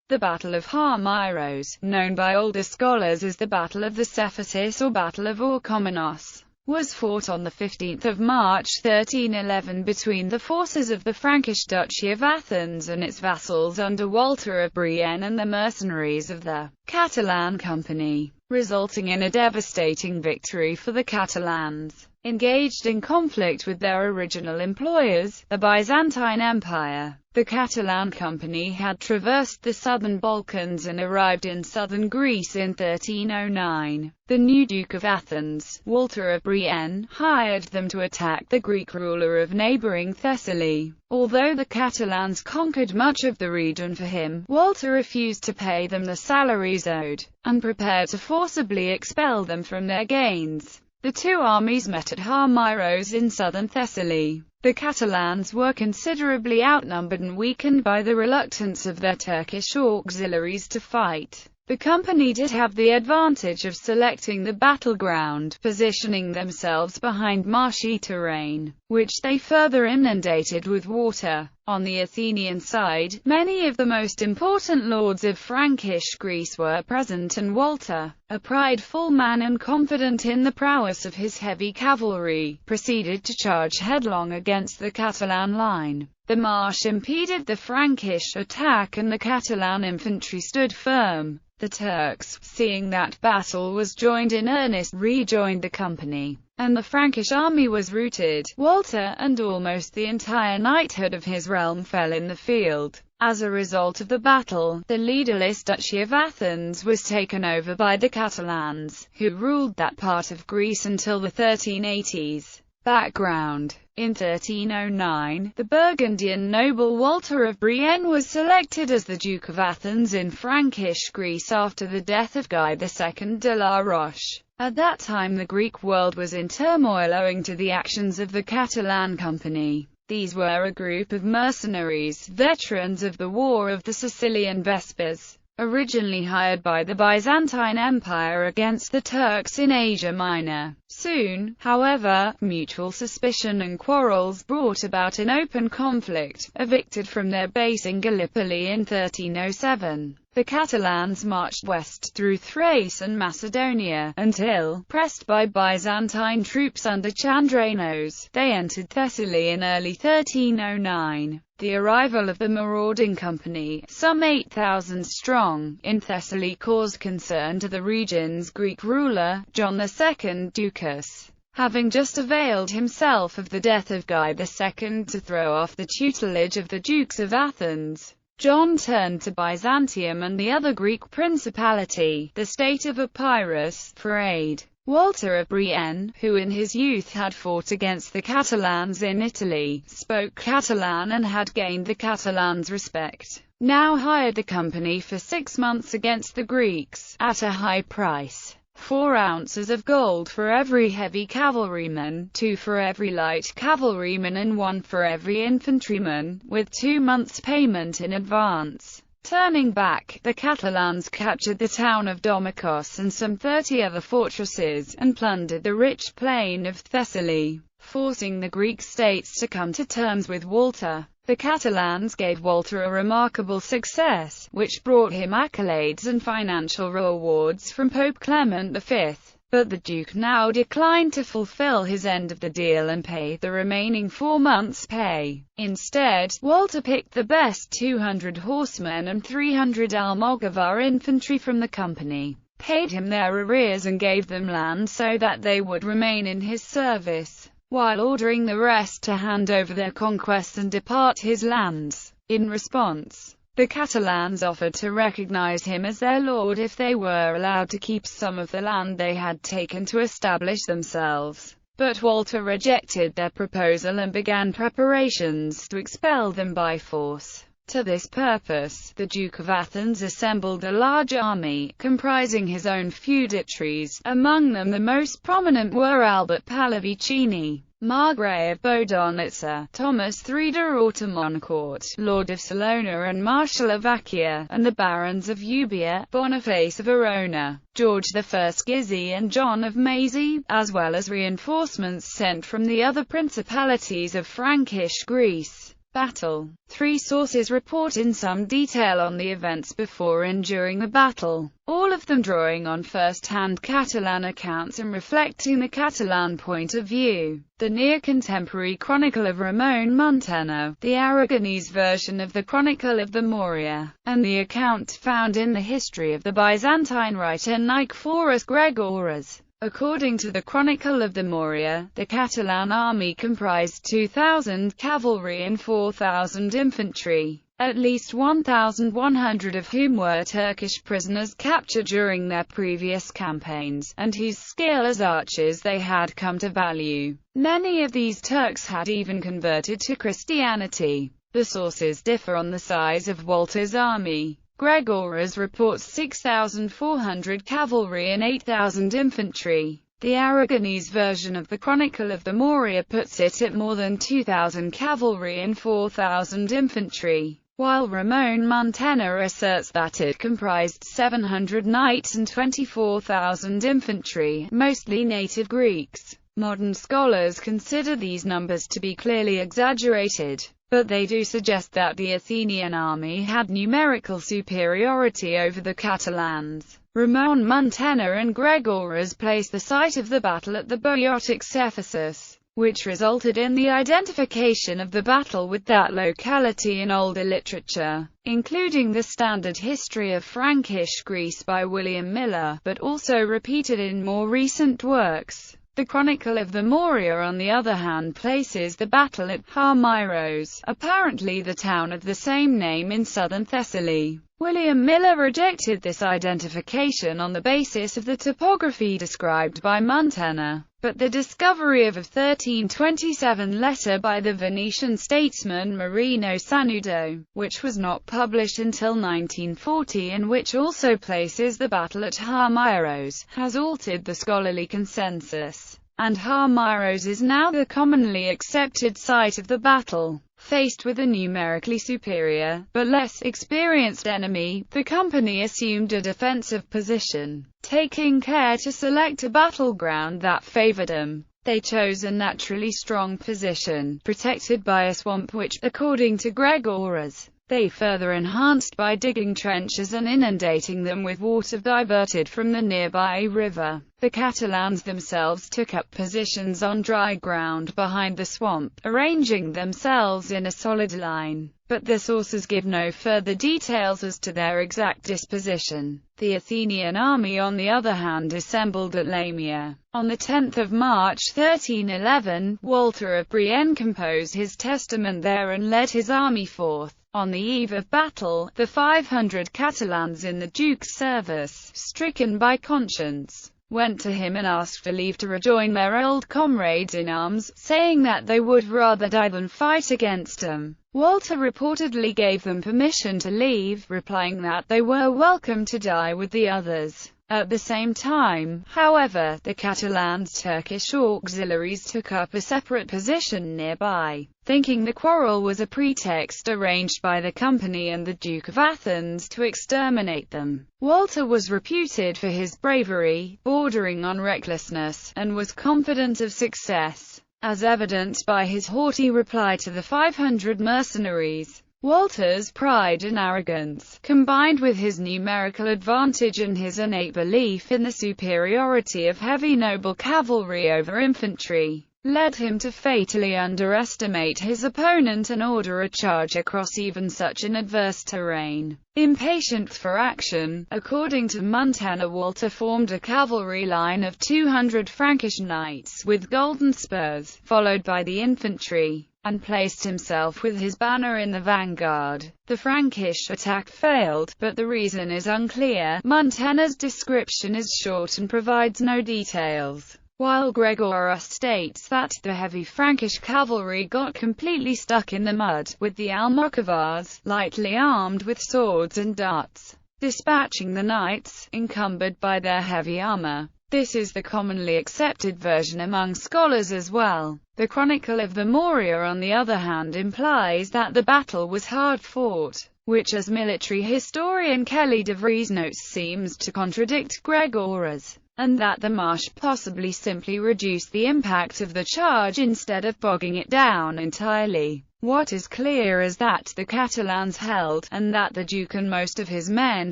The Battle of Halmyros, known by older scholars as the Battle of the Cephisus or Battle of Orchomenos, was fought on 15 March 1311 between the forces of the Frankish Duchy of Athens and its vassals under Walter of Brienne and the mercenaries of the Catalan Company, resulting in a devastating victory for the Catalans, engaged in conflict with their original employers, the Byzantine Empire. The Catalan Company had traversed the southern Balkans and arrived in southern Greece in 1309. The new Duke of Athens, Walter of Brienne, hired them to attack the Greek ruler of neighboring Thessaly. Although the Catalans conquered much of the region for him, Walter refused to pay them the salaries owed, and prepared to forcibly expel them from their gains. The two armies met at Halmyros in southern Thessaly. The Catalans were considerably outnumbered and weakened by the reluctance of their Turkish auxiliaries to fight. The company did have the advantage of selecting the battleground, positioning themselves behind marshy terrain, which they further inundated with water. On the Athenian side, many of the most important lords of Frankish Greece were present, and Walter, a prideful man and confident in the prowess of his heavy cavalry, proceeded to charge headlong against the Catalan line. The marsh impeded the Frankish attack and the Catalan infantry stood firm. The Turks, seeing that battle was joined in earnest, rejoined the company, and the Frankish army was routed. Walter and almost the entire knighthood of his realm fell in the field. As a result of the battle, the leaderless Duchy of Athens was taken over by the Catalans, who ruled that part of Greece until the 1380s. Background: in 1309, the Burgundian noble Walter of Brienne was selected as the Duke of Athens in Frankish Greece after the death of Guy II de la Roche. At that time the Greek world was in turmoil owing to the actions of the Catalan Company. These were a group of mercenaries, veterans of the War of the Sicilian Vespers, originally hired by the Byzantine Empire against the Turks in Asia Minor. Soon, however, mutual suspicion and quarrels brought about an open conflict. Evicted from their base in Gallipoli in 1307, the Catalans marched west through Thrace and Macedonia, until, pressed by Byzantine troops under Chandranos, they entered Thessaly in early 1309. The arrival of the marauding company, some 8,000 strong, in Thessaly caused concern to the region's Greek ruler, John II Ducas. Having just availed himself of the death of Guy II to throw off the tutelage of the Dukes of Athens, John turned to Byzantium and the other Greek principality, the state of Epirus, for aid. Walter of Brienne, who in his youth had fought against the Catalans in Italy, spoke Catalan and had gained the Catalans' respect, now hired the company for 6 months against the Greeks, at a high price. 4 ounces of gold for every heavy cavalryman, 2 for every light cavalryman and 1 for every infantryman, with 2 months' payment in advance. Turning back, the Catalans captured the town of Domikos and some 30 other fortresses, and plundered the rich plain of Thessaly, forcing the Greek states to come to terms with Walter. The Catalans gave Walter a remarkable success, which brought him accolades and financial rewards from Pope Clement V. But the Duke now declined to fulfill his end of the deal and pay the remaining 4 months' pay. Instead, Walter picked the best 200 horsemen and 300 Almogavar infantry from the company, paid him their arrears and gave them land so that they would remain in his service, while ordering the rest to hand over their conquests and depart his lands. In response, the Catalans offered to recognize him as their lord if they were allowed to keep some of the land they had taken to establish themselves. But Walter rejected their proposal and began preparations to expel them by force. To this purpose, the Duke of Athens assembled a large army, comprising his own feudatories. Among them the most prominent were Albert Pallavicini, Margrave of Bodonitsa, Thomas III de Ortemoncourt, Lord of Salona and Marshal of Achaia, and the Barons of Euboea, Boniface of Arona, George I Gizzi and John of Mazy, as well as reinforcements sent from the other principalities of Frankish Greece. Battle. Three sources report in some detail on the events before and during the battle, all of them drawing on first-hand Catalan accounts and reflecting the Catalan point of view. The near-contemporary Chronicle of Ramon Muntaner, the Aragonese version of the Chronicle of the Morea, and the account found in the history of the Byzantine writer Nicephorus Gregoras. According to the Chronicle of the Morea, the Catalan army comprised 2,000 cavalry and 4,000 infantry, at least 1,100 of whom were Turkish prisoners captured during their previous campaigns, and whose skill as archers they had come to value. Many of these Turks had even converted to Christianity. The sources differ on the size of Walter's army. Gregoras reports 6,400 cavalry and 8,000 infantry. The Aragonese version of the Chronicle of the Morea puts it at more than 2,000 cavalry and 4,000 infantry, while Ramon Muntaner asserts that it comprised 700 knights and 24,000 infantry, mostly native Greeks. Modern scholars consider these numbers to be clearly exaggerated, but they do suggest that the Athenian army had numerical superiority over the Catalans. Ramon Muntaner and Gregoras place the site of the battle at the Boiotics Ephesus, which resulted in the identification of the battle with that locality in older literature, including the Standard History of Frankish Greece by William Miller, but also repeated in more recent works. The Chronicle of the Morea, on the other hand, places the battle at Halmyros, apparently the town of the same name in southern Thessaly. William Miller rejected this identification on the basis of the topography described by Muntaner, but the discovery of a 1327 letter by the Venetian statesman Marino Sanudo, which was not published until 1940 and which also places the battle at Halmyros, has altered the scholarly consensus, and Halmyros is now the commonly accepted site of the battle. Faced with a numerically superior, but less experienced enemy, the company assumed a defensive position, taking care to select a battleground that favored them. They chose a naturally strong position, protected by a swamp which, according to Gregoras, they further enhanced by digging trenches and inundating them with water diverted from the nearby river. The Catalans themselves took up positions on dry ground behind the swamp, arranging themselves in a solid line, but the sources give no further details as to their exact disposition. The Athenian army, on the other hand, assembled at Lamia. On the 10th of March 1311, Walter of Brienne composed his testament there and led his army forth. On the eve of battle, the 500 Catalans in the Duke's service, stricken by conscience, went to him and asked for leave to rejoin their old comrades in arms, saying that they would rather die than fight against him. Walter reportedly gave them permission to leave, replying that they were welcome to die with the others. At the same time, however, the Catalans' Turkish auxiliaries took up a separate position nearby, thinking the quarrel was a pretext arranged by the company and the Duke of Athens to exterminate them. Walter was reputed for his bravery, bordering on recklessness, and was confident of success, as evidenced by his haughty reply to the 500 mercenaries. Walter's pride and arrogance, combined with his numerical advantage and his innate belief in the superiority of heavy noble cavalry over infantry, led him to fatally underestimate his opponent and order a charge across even such an adverse terrain. Impatient for action, according to Muntaner, Walter formed a cavalry line of 200 Frankish knights with golden spurs, followed by the infantry, and placed himself with his banner in the vanguard. The Frankish attack failed, but the reason is unclear. Muntaner's description is short and provides no details, while Gregoras states that the heavy Frankish cavalry got completely stuck in the mud, with the Almokovars, lightly armed with swords and darts, dispatching the knights, encumbered by their heavy armor. This is the commonly accepted version among scholars as well. The Chronicle of the Morea, on the other hand, implies that the battle was hard fought, which, as military historian Kelly de Vries notes, seems to contradict Gregoras, and that the marsh possibly simply reduced the impact of the charge instead of bogging it down entirely. What is clear is that the Catalans held, and that the Duke and most of his men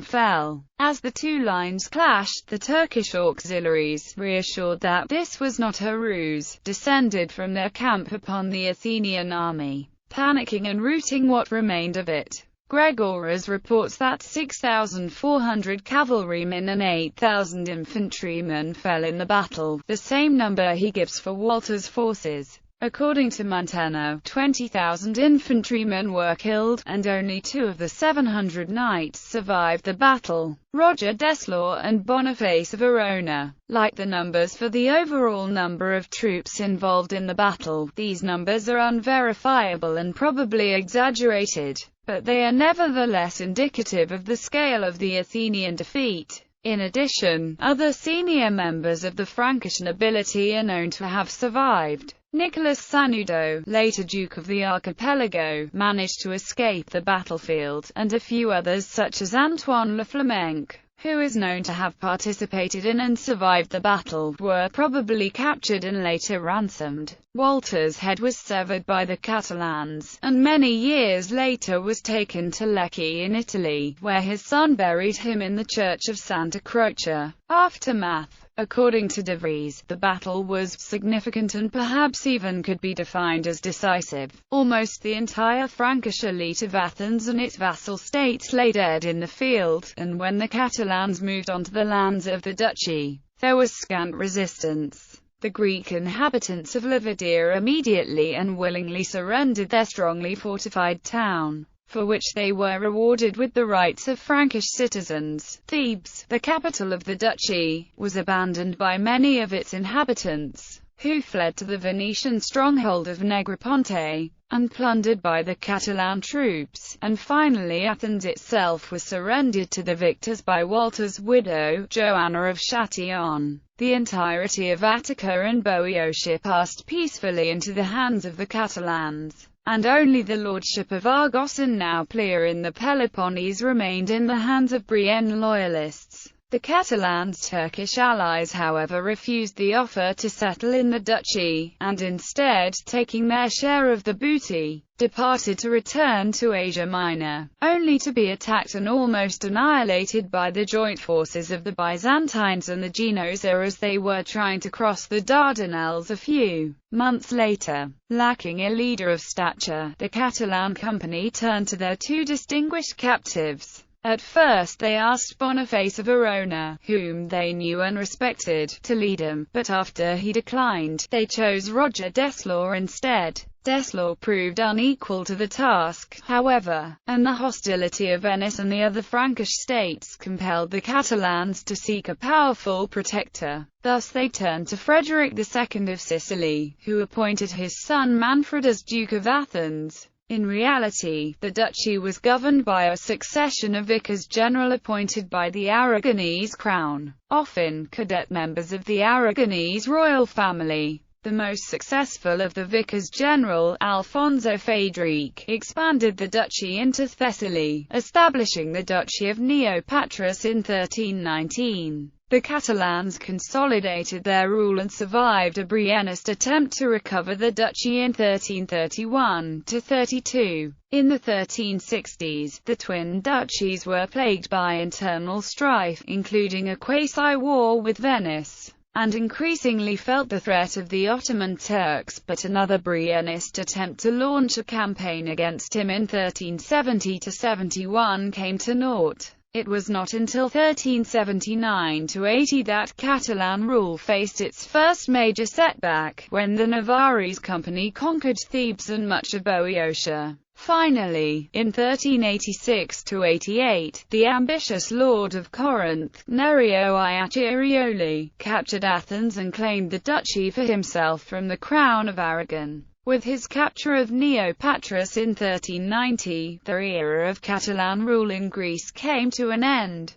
fell. As the two lines clashed, the Turkish auxiliaries, reassured that this was not a ruse, descended from their camp upon the Athenian army, panicking and routing what remained of it. Gregoras reports that 6,400 cavalrymen and 8,000 infantrymen fell in the battle, the same number he gives for Walter's forces. According to Mantegna, 20,000 infantrymen were killed, and only 2 of the 700 knights survived the battle, Roger Deslor and Boniface of Verona. Like the numbers for the overall number of troops involved in the battle, these numbers are unverifiable and probably exaggerated, but they are nevertheless indicative of the scale of the Athenian defeat. In addition, other senior members of the Frankish nobility are known to have survived. Nicholas Sanudo, later Duke of the Archipelago, managed to escape the battlefield, and a few others such as Antoine Le Flamenc, who is known to have participated in and survived the battle, were probably captured and later ransomed. Walter's head was severed by the Catalans, and many years later was taken to Lecce in Italy, where his son buried him in the church of Santa Croce. Aftermath. According to De Vries, the battle was significant and perhaps even could be defined as decisive. Almost the entire Frankish elite of Athens and its vassal states lay dead in the field, and when the Catalans moved on to the lands of the duchy, there was scant resistance. The Greek inhabitants of Livadia immediately and willingly surrendered their strongly fortified town, for which they were rewarded with the rights of Frankish citizens. Thebes, the capital of the duchy, was abandoned by many of its inhabitants, who fled to the Venetian stronghold of Negroponte, and plundered by the Catalan troops, and finally Athens itself was surrendered to the victors by Walter's widow, Joanna of Châtillon. The entirety of Attica and Boeotia passed peacefully into the hands of the Catalans, and only the lordship of Argos and Nauplia in the Peloponnese remained in the hands of Brienne loyalists. The Catalans' Turkish allies however refused the offer to settle in the duchy, and instead, taking their share of the booty, departed to return to Asia Minor, only to be attacked and almost annihilated by the joint forces of the Byzantines and the Genoese as they were trying to cross the Dardanelles a few months later. Lacking a leader of stature, the Catalan company turned to their 2 distinguished captives. At first they asked Boniface of Verona, whom they knew and respected, to lead them, but after he declined, they chose Roger Deslor instead. Deslor proved unequal to the task, however, and the hostility of Venice and the other Frankish states compelled the Catalans to seek a powerful protector. Thus they turned to Frederick II of Sicily, who appointed his son Manfred as Duke of Athens. In reality, the duchy was governed by a succession of vicars general appointed by the Aragonese crown, often cadet members of the Aragonese royal family. The most successful of the vicars general, Alfonso Fadrique, expanded the duchy into Thessaly, establishing the Duchy of Neopatris in 1319. The Catalans consolidated their rule and survived a Briennist attempt to recover the duchy in 1331–32. In the 1360s, the twin duchies were plagued by internal strife, including a quasi-war with Venice, and increasingly felt the threat of the Ottoman Turks, but another Briennist attempt to launch a campaign against him in 1370–71 came to naught. It was not until 1379–80 that Catalan rule faced its first major setback, when the Navarrese company conquered Thebes and much of Boeotia. Finally, in 1386–88, the ambitious lord of Corinth, Nerio I Acciaiuoli, captured Athens and claimed the duchy for himself from the crown of Aragon. With his capture of Neopatris in 1390, the era of Catalan rule in Greece came to an end.